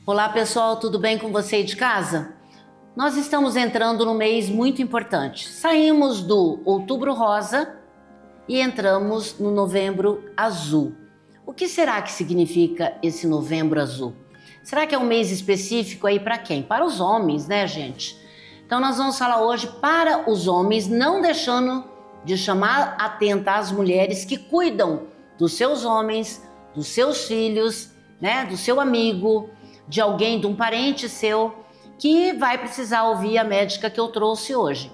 Olá pessoal, tudo bem com você aí de casa? Nós estamos entrando num mês muito importante. Saímos do Outubro Rosa e entramos no Novembro Azul. O que será que significa esse Novembro Azul? Será que é um mês específico aí para quem? Para os homens, né, gente? Então nós vamos falar hoje para os homens, não deixando de chamar atenta às mulheres que cuidam dos seus homens, dos seus filhos, né, do seu amigo, de alguém, de um parente seu, que vai precisar ouvir a médica que eu trouxe hoje.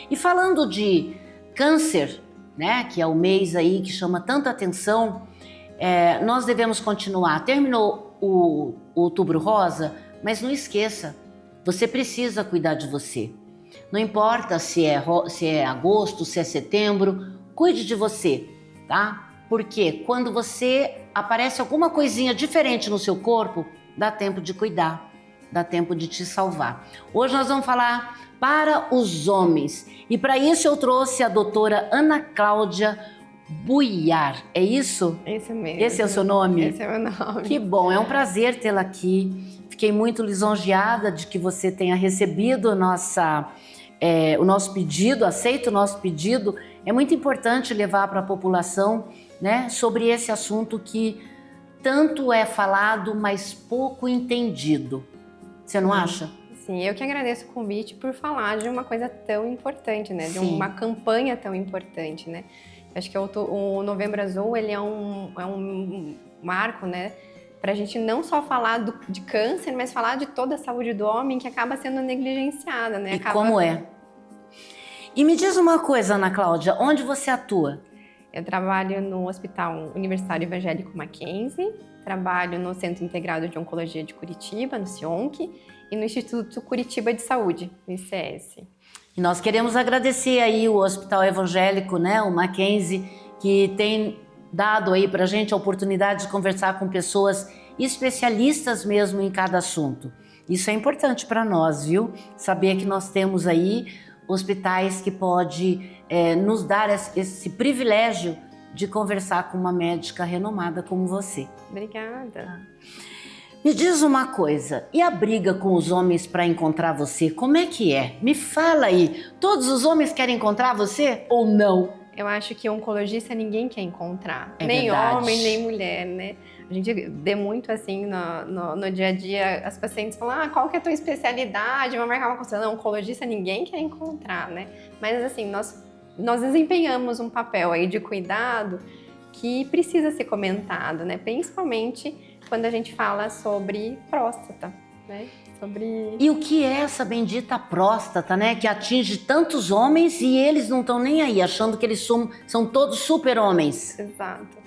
E falando de câncer, né, que é o mês aí que chama tanta atenção, nós devemos continuar. Terminou o Outubro Rosa, mas não esqueça, você precisa cuidar de você. Não importa se é agosto, se é setembro, cuide de você, tá? Porque quando aparece alguma coisinha diferente no seu corpo, dá tempo de cuidar, dá tempo de te salvar. Hoje nós vamos falar para os homens. E para isso eu trouxe a doutora Ana Cláudia Buiar. É isso? Esse mesmo. Esse é o seu nome? Esse é o meu nome. Que bom, é um prazer tê-la aqui. Fiquei muito lisonjeada de que você tenha recebido o nosso pedido, aceita o nosso pedido. É muito importante levar para a população, né, sobre esse assunto que tanto é falado, mas pouco entendido. Você não acha? Sim, eu que agradeço o convite por falar de uma coisa tão importante, né? De Sim. uma campanha tão importante, né? Acho que o Novembro Azul, ele é um marco, né? Pra gente não só falar de câncer, mas falar de toda a saúde do homem que acaba sendo negligenciada, né? E como é? E me diz uma coisa, Ana Cláudia, onde você atua? Eu trabalho no Hospital Universitário Evangélico Mackenzie, trabalho no Centro Integrado de Oncologia de Curitiba, no CIONC, e no Instituto Curitiba de Saúde, no ICS. E nós queremos agradecer aí o Hospital Evangélico, né, o Mackenzie, que tem dado aí pra gente a oportunidade de conversar com pessoas especialistas mesmo em cada assunto. Isso é importante para nós, viu? Saber que nós temos aí hospitais que pode nos dar esse privilégio de conversar com uma médica renomada como você. Obrigada. Me diz uma coisa, e a briga com os homens para encontrar você, como é que é? Me fala aí, todos os homens querem encontrar você ou não? Eu acho que oncologista ninguém quer encontrar, É nem verdade. homem, nem mulher, né? A gente vê muito assim no dia a dia, as pacientes falam, qual que é a tua especialidade? Vou marcar uma consulta. Não, oncologista ninguém quer encontrar, né? Mas assim, nós desempenhamos um papel aí de cuidado que precisa ser comentado, né? Principalmente quando a gente fala sobre próstata, né? E o que é essa bendita próstata, né? Que atinge tantos homens e eles não estão nem aí, achando que eles são todos super-homens. Exato.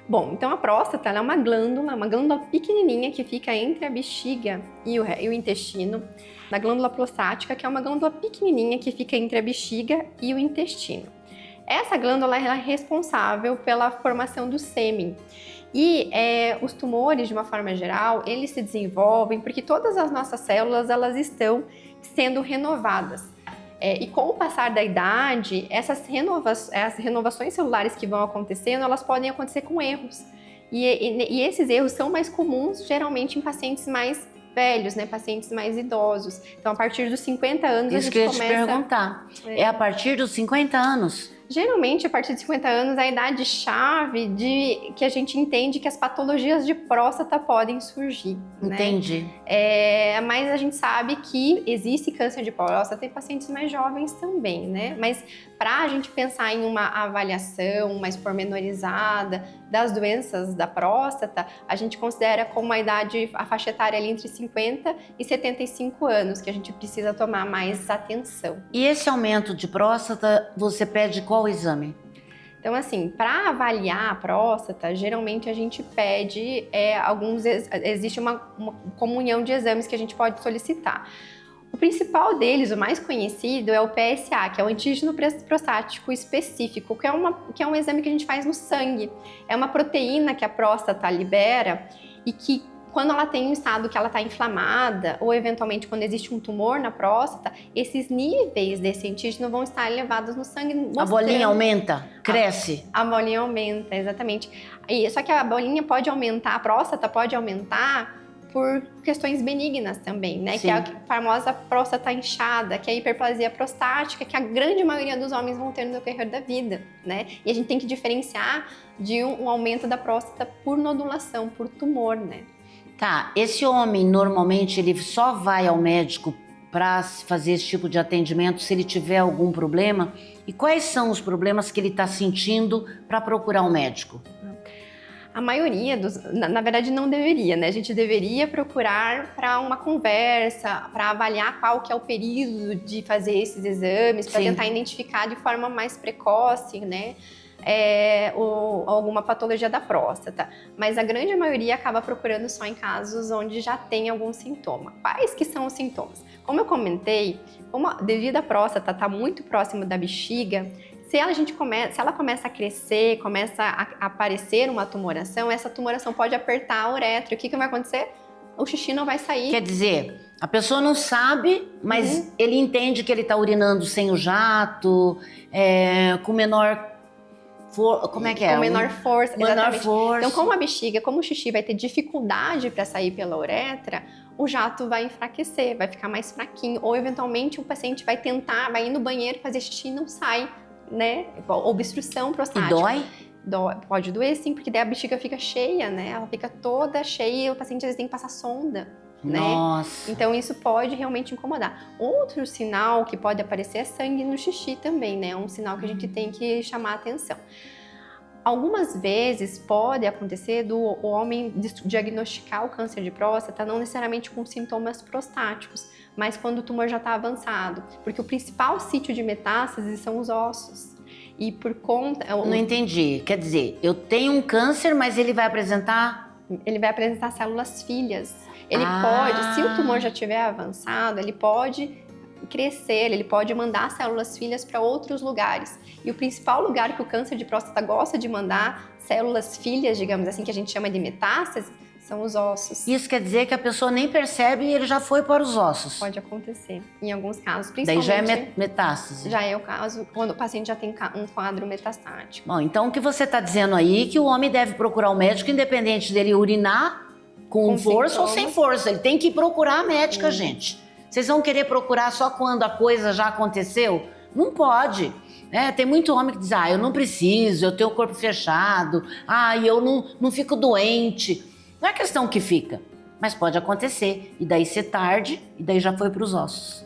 Bom, então a próstata ela é uma glândula pequenininha que fica entre a bexiga e o intestino. Da glândula prostática, que é uma glândula pequenininha que fica entre a bexiga e o intestino. Essa glândula ela é responsável pela formação do sêmen. E os tumores, de uma forma geral, eles se desenvolvem porque todas as nossas células elas estão sendo renovadas. E com o passar da idade, essas renovações celulares que vão acontecendo, elas podem acontecer com erros. E esses erros são mais comuns, geralmente, em pacientes mais velhos, né? Pacientes mais idosos. Então, a partir dos 50 anos, Isso a que eu gente ia começa... te perguntar. É a partir dos 50 anos? Geralmente, a partir de 50 anos, é a idade-chave de que a gente entende que as patologias de próstata podem surgir. Entendi. Né? Mas a gente sabe que existe câncer de próstata em pacientes mais jovens também, né? Mas para a gente pensar em uma avaliação mais pormenorizada das doenças da próstata, a gente considera como a faixa etária ali entre 50 e 75 anos, que a gente precisa tomar mais atenção. E esse aumento de próstata, você pede qual exame? Então, assim, para avaliar a próstata, geralmente a gente pede existe uma comunhão de exames que a gente pode solicitar. O principal deles, o mais conhecido, é o PSA, que é o antígeno prostático específico, que é um exame que a gente faz no sangue. É uma proteína que a próstata libera e que, quando ela tem um estado que ela está inflamada, ou eventualmente quando existe um tumor na próstata, esses níveis desse antígeno vão estar elevados no sangue. A bolinha aumenta? Cresce? A bolinha aumenta, exatamente. Só que a bolinha pode aumentar, a próstata pode aumentar por questões benignas também, né? Sim. Que é a famosa próstata inchada, que é a hiperplasia prostática, que a grande maioria dos homens vão ter no decorrer da vida, né? E a gente tem que diferenciar de um aumento da próstata por nodulação, por tumor, né? Tá, esse homem normalmente ele só vai ao médico para fazer esse tipo de atendimento se ele tiver algum problema? E quais são os problemas que ele está sentindo para procurar um médico? A maioria na verdade não deveria, né? A gente deveria procurar para uma conversa, para avaliar qual que é o período de fazer esses exames, para tentar identificar de forma mais precoce, né? Alguma patologia da próstata, mas a grande maioria acaba procurando só em casos onde já tem algum sintoma. Quais que são os sintomas? Como eu comentei, devido à próstata estar muito próximo da bexiga, se ela começa a crescer, começa a aparecer uma tumoração, essa tumoração pode apertar a uretra. O que vai acontecer? O xixi não vai sair. Quer dizer, a pessoa não sabe, mas ele entende que ele está urinando sem o jato, com menor... Como é que é? Com menor força, menor exatamente. Força. Então, como o xixi vai ter dificuldade para sair pela uretra, o jato vai enfraquecer, vai ficar mais fraquinho. Ou, eventualmente, o paciente vai ir no banheiro fazer xixi e não sai, né? Obstrução prostática. E dói? Pode doer, sim, porque daí a bexiga fica cheia, né? Ela fica toda cheia e o paciente às vezes tem que passar sonda, né? Nossa. Então isso pode realmente incomodar. Outro sinal que pode aparecer é sangue no xixi também, né? É um sinal que a gente tem que chamar a atenção. Algumas vezes pode acontecer do homem diagnosticar o câncer de próstata não necessariamente com sintomas prostáticos, mas quando o tumor já está avançado, porque o principal sítio de metástase são os ossos. E por conta... Não entendi. Quer dizer, eu tenho um câncer, mas ele vai apresentar... Ele vai apresentar células filhas. Ele pode, se o tumor já estiver avançado, ele pode crescer, ele pode mandar células filhas para outros lugares. E o principal lugar que o câncer de próstata gosta de mandar células filhas, digamos assim, que a gente chama de metástase, são os ossos. Isso quer dizer que a pessoa nem percebe e ele já foi para os ossos. Pode acontecer, em alguns casos, principalmente... Daí já é metástase. Já é o caso quando o paciente já tem um quadro metastático. Bom, então o que você está dizendo aí é que o homem deve procurar o médico independente dele urinar com força sintomas. Ou sem força. Ele tem que procurar a médica, gente. Vocês vão querer procurar só quando a coisa já aconteceu? Não pode. Tem muito homem que diz, eu não preciso, eu tenho o corpo fechado, eu não fico doente. Não é questão que fica, mas pode acontecer. E daí ser tarde, e daí já foi para os ossos.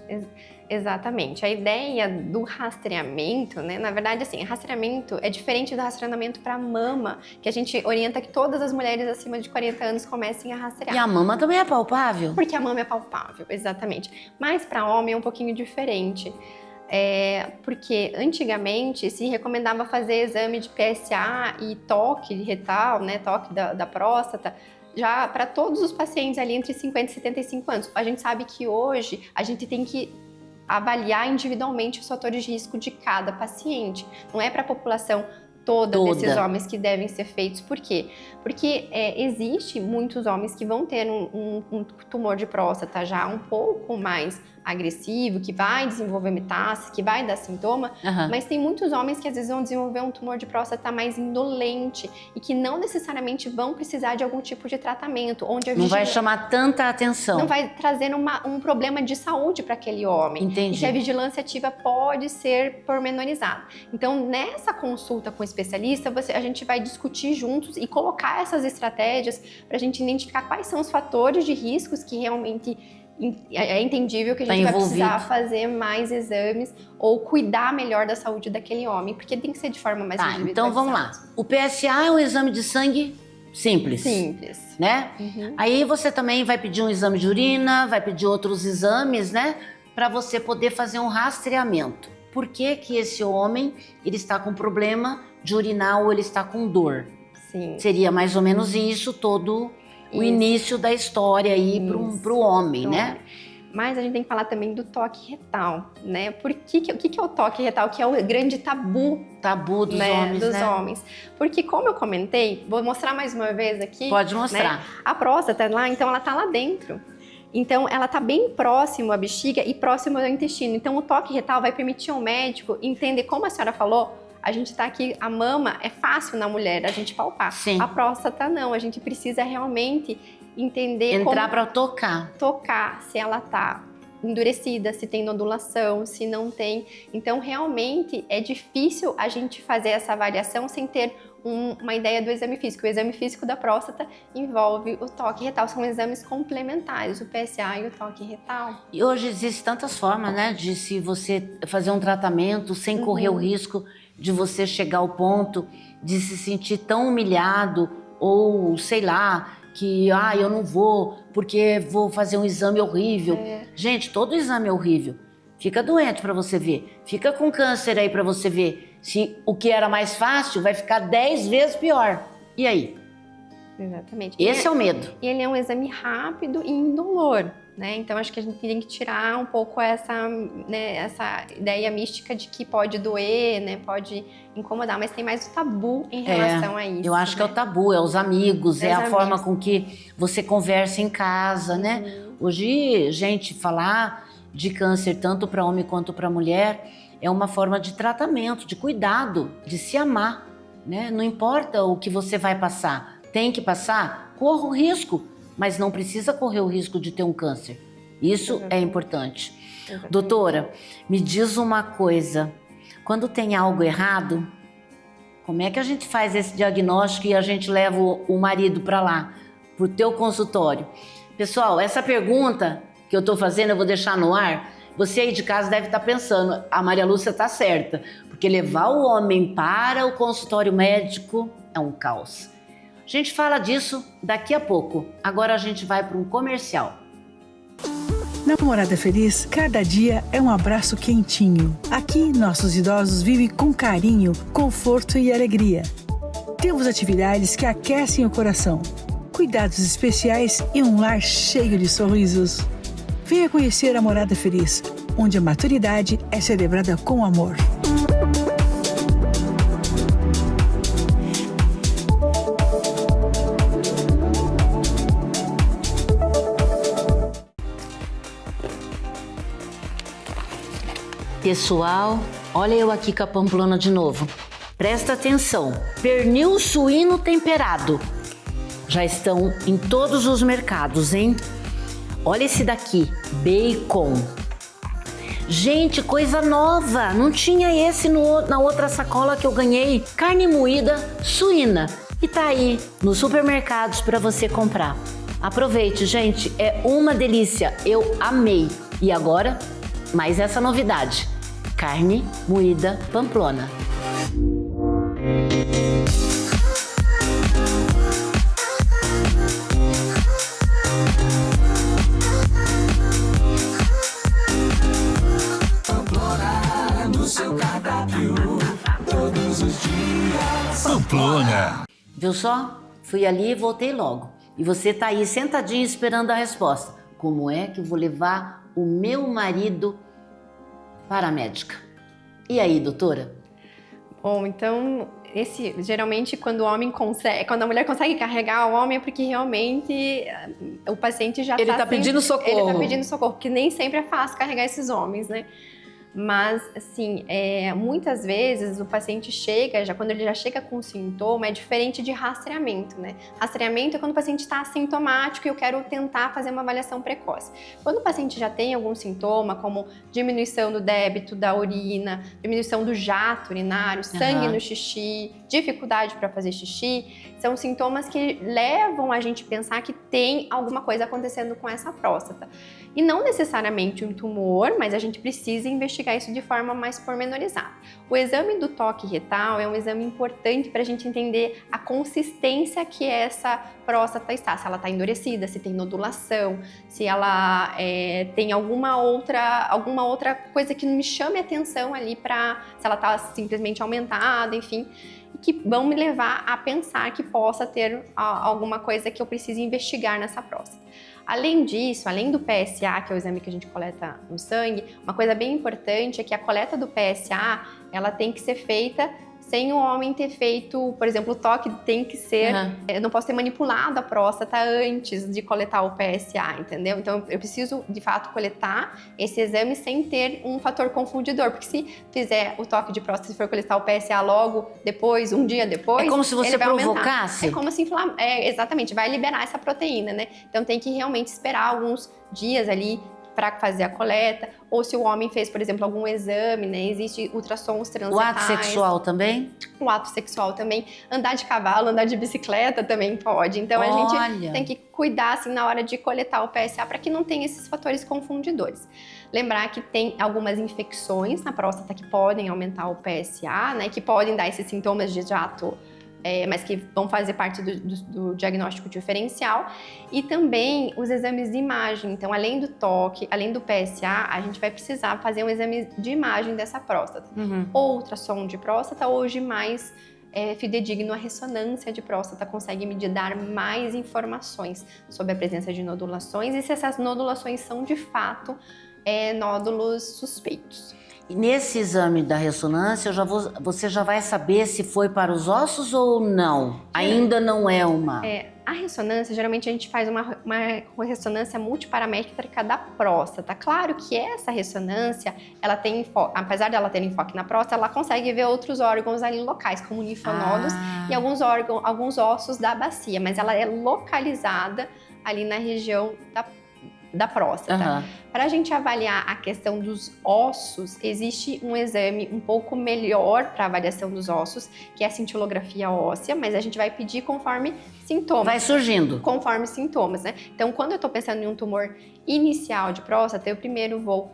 Exatamente. A ideia do rastreamento, né? Na verdade, assim, rastreamento é diferente do rastreamento para mama, que a gente orienta que todas as mulheres acima de 40 anos comecem a rastrear. E a mama também é palpável? Porque a mama é palpável, exatamente. Mas para homem é um pouquinho diferente. Porque antigamente se recomendava fazer exame de PSA e toque retal, né? Toque da próstata, já para todos os pacientes ali entre 50 e 75 anos. A gente sabe que hoje a gente tem que avaliar individualmente os fatores de risco de cada paciente. Não é para a população toda desses homens que devem ser feitos. Por quê? Porque existe muitos homens que vão ter um tumor de próstata já um pouco mais agressivo, que vai desenvolver metástase, que vai dar sintoma, mas tem muitos homens que às vezes vão desenvolver um tumor de próstata mais indolente e que não necessariamente vão precisar de algum tipo de tratamento, onde não vai chamar tanta atenção. Não vai trazer um problema de saúde para aquele homem. Entendi. E que a vigilância ativa pode ser pormenorizada. Então, nessa consulta com o especialista, a gente vai discutir juntos e colocar essas estratégias para a gente identificar quais são os fatores de riscos que realmente é entendível que a gente vai precisar fazer mais exames ou cuidar melhor da saúde daquele homem, porque tem que ser de forma mais individualizada. Então vamos lá. O PSA é um exame de sangue simples. Simples. Né? Aí você também vai pedir um exame de urina, vai pedir outros exames, né? Para você poder fazer um rastreamento. Por que que esse homem ele está com problema de urinar ou ele está com dor? Sim. Seria mais ou menos isso todo o início da história aí para o homem, né? Mas a gente tem que falar também do toque retal, né? O que é o toque retal? Que é o grande tabu dos homens, né? Homens. Porque como eu comentei, vou mostrar mais uma vez aqui. Pode mostrar. Né? A próstata lá, então ela tá lá dentro. Então ela tá bem próximo à bexiga e próximo ao intestino. Então o toque retal vai permitir ao médico entender, como a senhora falou, a gente tá aqui, a mama é fácil na mulher a gente palpar. Sim. A próstata não, a gente precisa realmente entender Entrar para tocar. tocar se ela tá endurecida, se tem nodulação, se não tem. Então, realmente, é difícil a gente fazer essa avaliação sem ter uma ideia do exame físico. O exame físico da próstata envolve o toque retal, são exames complementares, o PSA e o toque retal. E hoje existem tantas formas, né, de se você fazer um tratamento sem correr o risco de você chegar ao ponto de se sentir tão humilhado ou, sei lá, que eu não vou porque vou fazer um exame horrível. Gente, todo exame é horrível. Fica doente para você ver. Fica com câncer aí para você ver. Se o que era mais fácil vai ficar 10 vezes pior. E aí? Exatamente. Esse é o medo. E ele é um exame rápido e indolor, né? Então, acho que a gente tem que tirar um pouco essa ideia mística de que pode doer, né? Pode incomodar, mas tem mais o tabu em relação a isso. Eu acho que é o tabu, é os amigos, é a amigos. forma com que você conversa em casa, né? Hoje, gente, falar de câncer tanto para homem quanto para mulher é uma forma de tratamento, de cuidado, de se amar, né? Não importa o que você vai passar, tem que passar, corra o risco, mas não precisa correr o risco de ter um câncer. Isso é importante. Doutora, me diz uma coisa, quando tem algo errado, como é que a gente faz esse diagnóstico e a gente leva o marido para lá, pro teu consultório? Pessoal, essa pergunta que eu tô fazendo, eu vou deixar no ar. Você aí de casa deve estar pensando, a Maria Lúcia tá certa, porque levar o homem para o consultório médico é um caos. A gente fala disso daqui a pouco. Agora a gente vai para um comercial. Na Morada Feliz, cada dia é um abraço quentinho. Aqui, nossos idosos vivem com carinho, conforto e alegria. Temos atividades que aquecem o coração, cuidados especiais e um lar cheio de sorrisos. Venha conhecer a Morada Feliz, onde a maturidade é celebrada com amor. Pessoal, olha eu aqui com a Pamplona de novo. Presta atenção, pernil suíno temperado. Já estão em todos os mercados, hein? Olha esse daqui, bacon. Gente, coisa nova, não tinha esse na outra sacola que eu ganhei. Carne moída suína. E tá aí nos supermercados para você comprar. Aproveite, gente, é uma delícia, eu amei. E agora, mais essa novidade, carne moída Pamplona. Pamplona no seu cardápio, todos os dias. Pamplona. Viu só? Fui ali e voltei logo. E você tá aí sentadinho esperando a resposta. Como é que eu vou levar o meu marido para a médica? E aí, doutora? Bom, então, geralmente quando a mulher consegue carregar o homem é porque realmente o paciente já Ele tá pedindo socorro. Ele tá pedindo socorro, porque nem sempre é fácil carregar esses homens, né? Mas, assim, muitas vezes o paciente quando ele já chega com sintoma, é diferente de rastreamento, né? Rastreamento é quando o paciente está assintomático e eu quero tentar fazer uma avaliação precoce. Quando o paciente já tem algum sintoma, como diminuição do débito da urina, diminuição do jato urinário, sangue no xixi, dificuldade para fazer xixi, são sintomas que levam a gente a pensar que tem alguma coisa acontecendo com essa próstata. E não necessariamente um tumor, mas a gente precisa investigar isso de forma mais pormenorizada. O exame do toque retal é um exame importante para a gente entender a consistência que essa próstata está. Se ela está endurecida, se tem nodulação, se ela tem alguma outra coisa que me chame a atenção ali, se ela está simplesmente aumentada, enfim, que vão me levar a pensar que possa ter alguma coisa que eu precise investigar nessa próstata. Além disso, além do PSA, que é o exame que a gente coleta no sangue, uma coisa bem importante é que a coleta do PSA, ela tem que ser feita sem o homem ter feito, por exemplo, o toque tem que ser, eu não posso ter manipulado a próstata antes de coletar o PSA, entendeu? Então eu preciso, de fato, coletar esse exame sem ter um fator confundidor, porque se fizer o toque de próstata e for coletar o PSA logo depois, um dia depois, é como se você provocasse? É como se inflamar, exatamente, vai liberar essa proteína, né? Então tem que realmente esperar alguns dias ali para fazer a coleta, ou se o homem fez, por exemplo, algum exame, né? Existe ultrassons transetais. O ato sexual também? O ato sexual também. Andar de cavalo, andar de bicicleta também pode. Então a gente tem que cuidar, assim, na hora de coletar o PSA para que não tenha esses fatores confundidores. Lembrar que tem algumas infecções na próstata que podem aumentar o PSA, né? Que podem dar esses sintomas de jato, mas que vão fazer parte do diagnóstico diferencial, e também os exames de imagem. Então, além do toque, além do PSA, a gente vai precisar fazer um exame de imagem dessa próstata. Ou ultrassom de próstata, hoje mais fidedigno, a ressonância de próstata consegue dar mais informações sobre a presença de nodulações e se essas nodulações são, de fato, nódulos suspeitos. E nesse exame da ressonância, você já vai saber se foi para os ossos ou não? Ainda não é uma... A ressonância, geralmente a gente faz uma ressonância multiparamétrica da próstata. Claro que essa ressonância, ela tem apesar dela ter enfoque na próstata, ela consegue ver outros órgãos ali locais, como linfonodos e alguns ossos da bacia, mas ela é localizada ali na região da próstata. Para a gente avaliar a questão dos ossos, existe um exame um pouco melhor para avaliação dos ossos, que é a cintilografia óssea, mas a gente vai pedir conforme sintomas. Vai surgindo. Conforme sintomas, né? Então, quando eu estou pensando em um tumor inicial de próstata, eu vou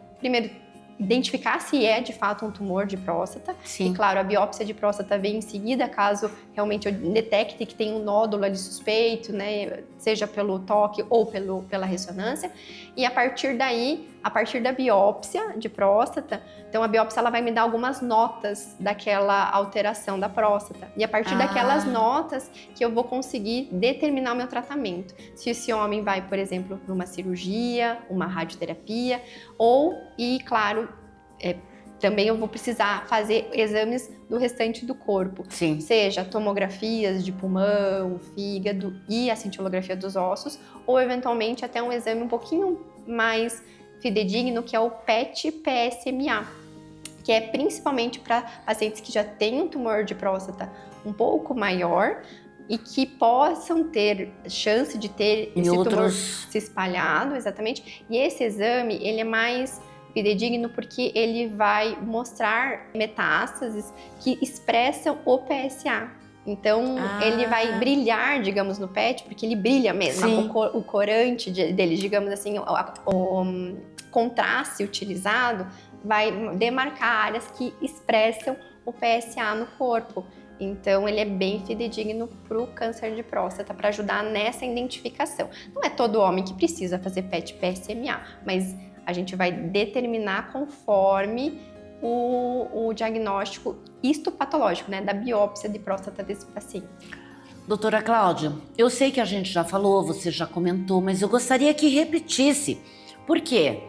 identificar se é de fato um tumor de próstata. Sim. E claro, a biópsia de próstata vem em seguida, caso realmente eu detecte que tem um nódulo ali suspeito, né, seja pelo toque ou pela ressonância. E a partir daí, a partir da biópsia de próstata, então a biópsia ela vai me dar algumas notas daquela alteração da próstata. E a partir daquelas notas que eu vou conseguir determinar o meu tratamento. Se esse homem vai, por exemplo, para uma cirurgia, uma radioterapia, e claro, também eu vou precisar fazer exames do restante do corpo. Sim. Seja tomografias de pulmão, fígado e a cintilografia dos ossos, ou eventualmente até um exame um pouquinho mais fidedigno, que é o PET-PSMA, que é principalmente para pacientes que já têm um tumor de próstata um pouco maior e que possam ter chance de ter esse tumor se espalhado, exatamente. E esse exame, ele é mais fidedigno porque ele vai mostrar metástases que expressam o PSA. Então, ele vai brilhar, digamos, no PET, porque ele brilha mesmo. O corante dele, digamos assim, o contraste utilizado vai demarcar áreas que expressam o PSA no corpo. Então, ele é bem fidedigno para o câncer de próstata, para ajudar nessa identificação. Não é todo homem que precisa fazer PET-PSMA, mas a gente vai determinar conforme o diagnóstico histopatológico, né, da biópsia de próstata desse paciente. Doutora Cláudia, eu sei que a gente já falou, você já comentou, mas eu gostaria que repetisse. Por quê?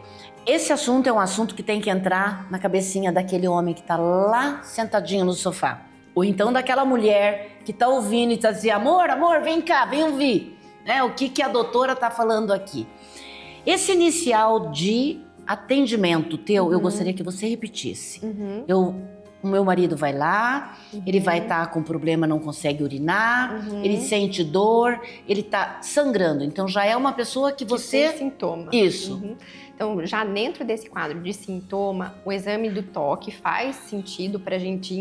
Esse assunto é um assunto que tem que entrar na cabecinha daquele homem que está lá sentadinho no sofá. Ou então daquela mulher que está ouvindo e está dizendo, amor, vem cá, vem ouvir. O que a doutora está falando aqui? Esse inicial de atendimento teu, eu gostaria que você repetisse. O meu marido vai lá, ele vai estar com problema, não consegue urinar, ele sente dor, ele está sangrando. Então já é uma pessoa que você... tem sintoma. Isso. Então, já dentro desse quadro de sintoma, o exame do toque faz sentido para a gente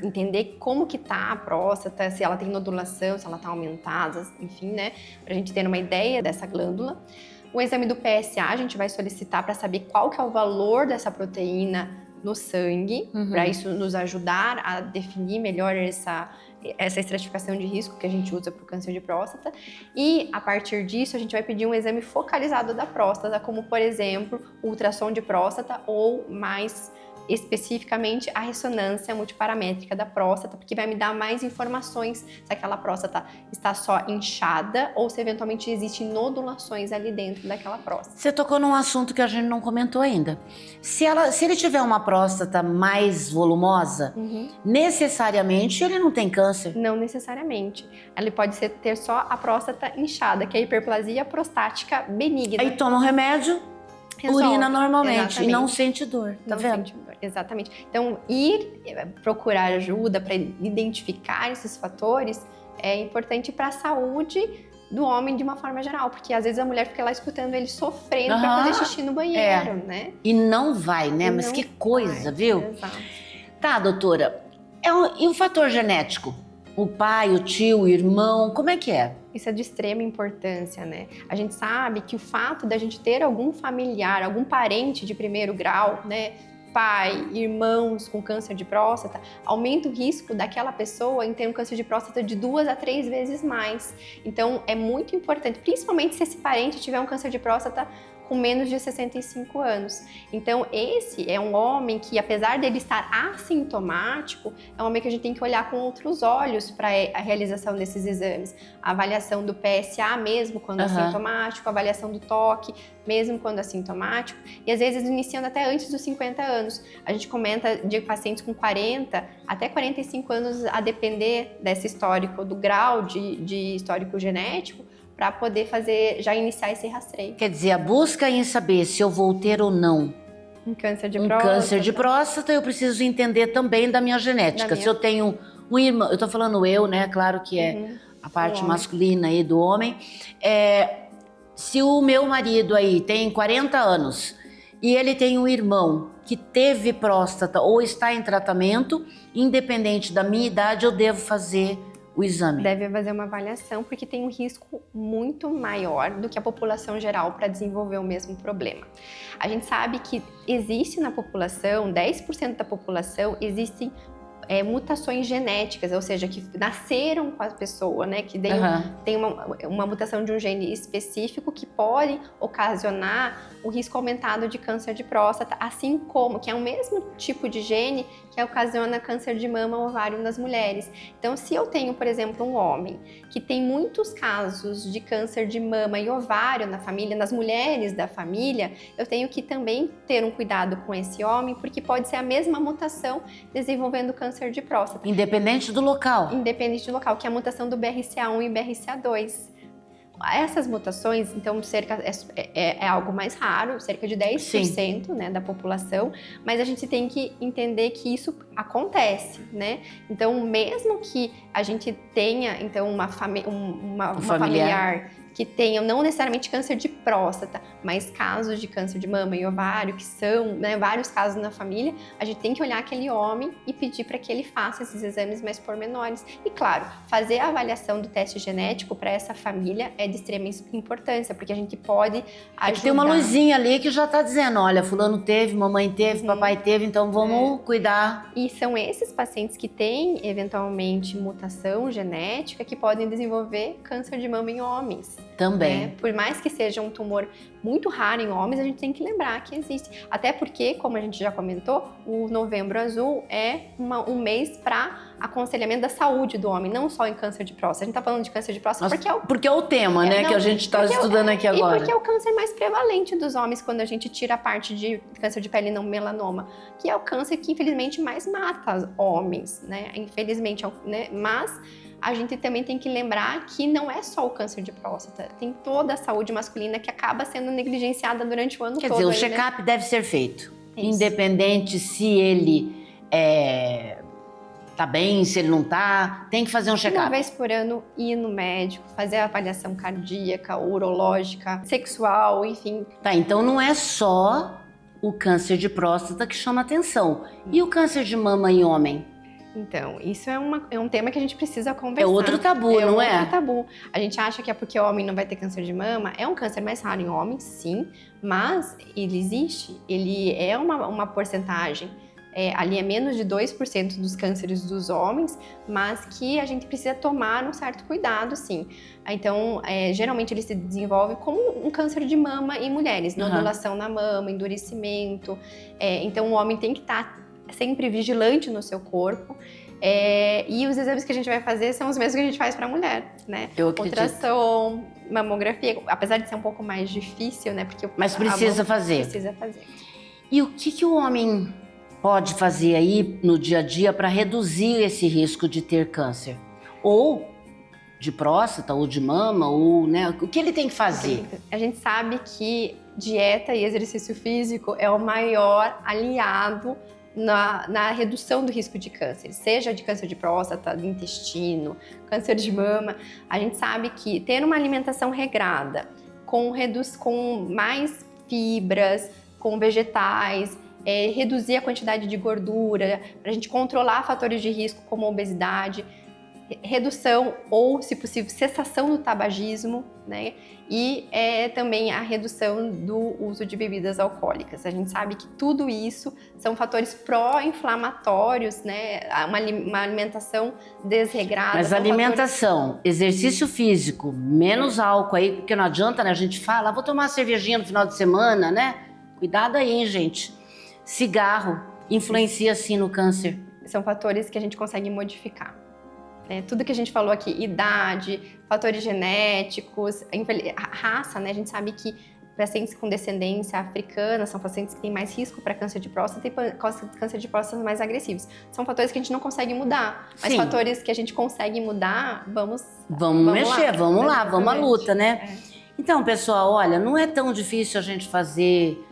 entender como que tá a próstata, se ela tem nodulação, se ela está aumentada, enfim, né? Para a gente ter uma ideia dessa glândula. O exame do PSA a gente vai solicitar para saber qual que é o valor dessa proteína no sangue, para isso nos ajudar a definir melhor essa estratificação de risco que a gente usa para o câncer de próstata. E, a partir disso, a gente vai pedir um exame focalizado da próstata, como, por exemplo, ultrassom de próstata ou mais especificamente a ressonância multiparamétrica da próstata, porque vai me dar mais informações se aquela próstata está só inchada ou se eventualmente existem nodulações ali dentro daquela próstata. Você tocou num assunto que a gente não comentou ainda. Se ele tiver uma próstata mais volumosa, necessariamente ele não tem câncer. Não necessariamente. Ele pode ter só a próstata inchada, que é a hiperplasia prostática benigna. Aí toma um remédio, Resolve. urina normalmente. Exatamente. E não sente dor, tá Não vendo? sente dor. Exatamente. Então, procurar ajuda para identificar esses fatores é importante para a saúde do homem de uma forma geral, porque às vezes a mulher fica lá escutando ele sofrendo para fazer xixi no banheiro, né? E não vai, né? E Mas não que coisa, vai. viu? Exato. Tá, doutora. E o fator genético? O pai, o tio, o irmão, como é que é? Isso é de extrema importância, né? A gente sabe que o fato da gente ter algum familiar, algum parente de primeiro grau, né? Pai, irmãos com câncer de próstata, aumenta o risco daquela pessoa em ter um câncer de próstata de 2 a 3 vezes mais. Então, é muito importante, principalmente se esse parente tiver um câncer de próstata com menos de 65 anos. Então, esse é um homem que, apesar dele estar assintomático, é um homem que a gente tem que olhar com outros olhos para a realização desses exames. A avaliação do PSA mesmo quando assintomático, a avaliação do toque mesmo quando assintomático, e às vezes iniciando até antes dos 50 anos. A gente comenta de pacientes com 40 até 45 anos, a depender desse histórico, do grau de histórico genético, para poder já iniciar esse rastreio. Quer dizer, a busca em saber se eu vou ter ou não Um câncer de um próstata. câncer de próstata, eu preciso entender também da minha genética. Se eu tenho um irmão, eu tô falando eu, né? Claro que é a parte masculina aí do homem. Se o meu marido aí tem 40 anos e ele tem um irmão que teve próstata ou está em tratamento, independente da minha idade, eu devo fazer o exame. Deve fazer uma avaliação, porque tem um risco muito maior do que a população geral para desenvolver o mesmo problema. A gente sabe que existe na população, 10% da população, existem mutações genéticas, ou seja, que nasceram com a pessoa, né? Que tem uma mutação de um gene específico que pode ocasionar o risco aumentado de câncer de próstata, assim como que é o mesmo tipo de gene que ocasiona câncer de mama ou ovário nas mulheres. Então, se eu tenho, por exemplo, um homem que tem muitos casos de câncer de mama e ovário na família, nas mulheres da família, eu tenho que também ter um cuidado com esse homem, porque pode ser a mesma mutação desenvolvendo câncer de próstata. Independente do local. Independente do local, que é a mutação do BRCA1 e BRCA2. Essas mutações, então, é algo mais raro, cerca de 10%, né, da população, mas a gente tem que entender que isso acontece, né? Então, mesmo que a gente tenha, então, uma familiar que tenham não necessariamente câncer de próstata, mas casos de câncer de mama e ovário, que são, né, vários casos na família, a gente tem que olhar aquele homem e pedir para que ele faça esses exames mais pormenores. E claro, fazer a avaliação do teste genético para essa família é de extrema importância, porque a gente pode ajudar. Tem uma luzinha ali que já está dizendo, olha, fulano teve, mamãe teve, papai teve, então vamos cuidar. E são esses pacientes que têm, eventualmente, mutação genética que podem desenvolver câncer de mama em homens. Também. Por mais que seja um tumor muito raro em homens, a gente tem que lembrar que existe. Até porque, como a gente já comentou, o Novembro Azul é um mês para aconselhamento da saúde do homem, não só em câncer de próstata. A gente tá falando de câncer de próstata porque é o tema, né, que a gente está estudando aqui agora. E porque é o câncer mais prevalente dos homens quando a gente tira a parte de câncer de pele não melanoma, que é o câncer que infelizmente mais mata homens, né? Infelizmente, né? Mas a gente também tem que lembrar que não é só o câncer de próstata, tem toda a saúde masculina que acaba sendo negligenciada durante o ano todo. Quer dizer, o check-up deve ser feito, Isso. Independente se ele tá bem, se ele não tá, tem que fazer um check-up. Uma vez por ano, ir no médico, fazer a avaliação cardíaca, urológica, sexual, enfim. Tá, então não é só o câncer de próstata que chama atenção. E o câncer de mama em homem? Então, isso é um tema que a gente precisa conversar. É outro tabu, não é? É outro tabu. A gente acha que é porque o homem não vai ter câncer de mama. É um câncer mais raro em homens, sim, mas ele existe. Ele é uma porcentagem ali é menos de 2% dos cânceres dos homens, mas que a gente precisa tomar um certo cuidado, sim. Então, geralmente ele se desenvolve como um câncer de mama em mulheres, nodulação na mama, endurecimento. Então, o homem tem que estar sempre vigilante no seu corpo. E os exames que a gente vai fazer são os mesmos que a gente faz para mulher, né? Eu acredito. Ultrassom, mamografia, apesar de ser um pouco mais difícil, né? Porque Mas precisa fazer. Precisa fazer. E o que o homem pode fazer aí no dia a dia para reduzir esse risco de ter câncer? Ou de próstata, ou de mama, ou, né? O que ele tem que fazer? A gente sabe que dieta e exercício físico é o maior aliado na redução do risco de câncer, seja de câncer de próstata, de intestino, câncer de mama. A gente sabe que ter uma alimentação regrada, com mais fibras, com vegetais, reduzir a quantidade de gordura, para a gente controlar fatores de risco como obesidade, redução ou, se possível, cessação do tabagismo, né? E também a redução do uso de bebidas alcoólicas. A gente sabe que tudo isso são fatores pró-inflamatórios, né? Uma alimentação desregrada. Mas alimentação, exercício físico, menos álcool aí, porque não adianta, né? A gente fala, vou tomar uma cervejinha no final de semana, né? Cuidado aí, hein, gente? Cigarro influencia sim no câncer. São fatores que a gente consegue modificar. Tudo que a gente falou aqui, idade, fatores genéticos, raça, né? A gente sabe que pacientes com descendência africana são pacientes que têm mais risco para câncer de próstata e câncer de próstata mais agressivos. São fatores que a gente não consegue mudar, mas Sim. Fatores que a gente consegue mudar, vamos mexer, lá, vamos lá, exatamente. vamos à luta, né? Então, pessoal, olha, não é tão difícil a gente fazer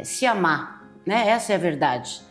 se amar, né? Essa é a verdade.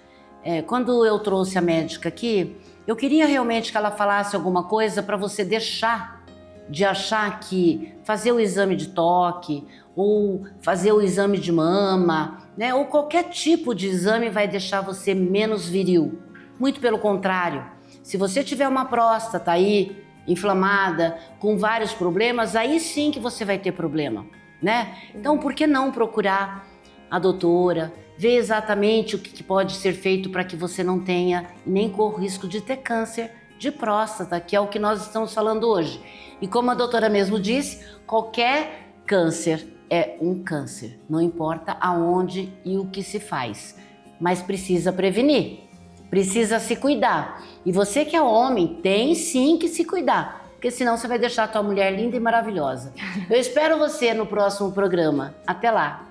Quando eu trouxe a médica aqui, eu queria realmente que ela falasse alguma coisa para você deixar de achar que fazer o exame de toque ou fazer o exame de mama, né, ou qualquer tipo de exame vai deixar você menos viril. Muito pelo contrário. Se você tiver uma próstata aí inflamada, com vários problemas, aí sim que você vai ter problema, né? Então, por que não procurar a doutora, ver exatamente o que pode ser feito para que você não tenha nem corra o risco de ter câncer de próstata, que é o que nós estamos falando hoje. E como a doutora mesmo disse, qualquer câncer é um câncer, não importa aonde e o que se faz, mas precisa prevenir, precisa se cuidar. E você que é homem, tem sim que se cuidar, porque senão você vai deixar a tua mulher linda e maravilhosa. Eu espero você no próximo programa. Até lá!